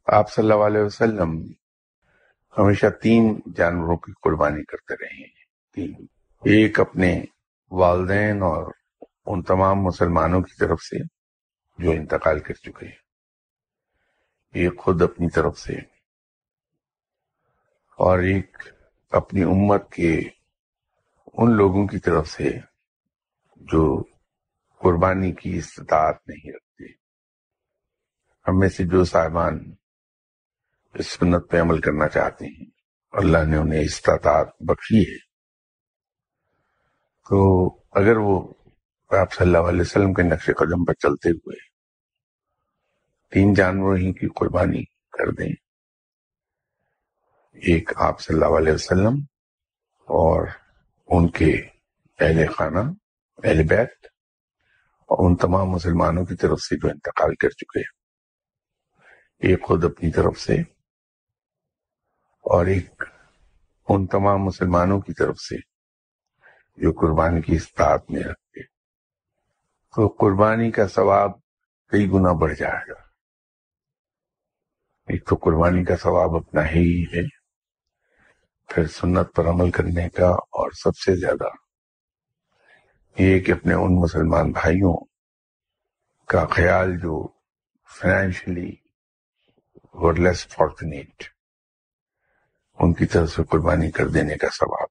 آپ صلی اللہ علیہ وسلم ہمیشہ 3 جانوروں کی قربانی کرتے رہے ہیں. 3. ایک اپنے والدین اور ان تمام مسلمانوں کی طرف سے جو انتقال کر چکے ہیں، ایک خود اپنی طرف سے، اور ایک اپنی امت کے ان لوگوں کی طرف سے جو قربانی کی استطاعت نہیں رکھتے. ہم میں سے جو صاحبان اس سنت پہ عمل کرنا چاہتے ہیں، اللہ نے انہیں استطاعت بخشی ہے، تو اگر وہ آپ صلی اللہ علیہ وسلم کے نقش قدم پر چلتے ہوئے 3 جانوروں ہی کی قربانی کر دیں، ایک آپ صلی اللہ علیہ وسلم اور ان کے اہل خانہ، اہل بیت، اور ان تمام مسلمانوں کی طرف سے جو انتقال کر چکے ہیں، ایک خود اپنی طرف سے اور ایک ان تمام مسلمانوں کی طرف سے جو قربانی کی استطاعت میں رکھتے، تو قربانی کا ثواب کئی گنا بڑھ جائے گا. ایک تو قربانی کا ثواب اپنا ہی ہے، پھر سنت پر عمل کرنے کا، اور سب سے زیادہ یہ کہ اپنے ان مسلمان بھائیوں کا خیال جو فائنینشلی اور لیس فارچونیٹ، ان کی طرف سے قربانی کر دینے کا ثواب.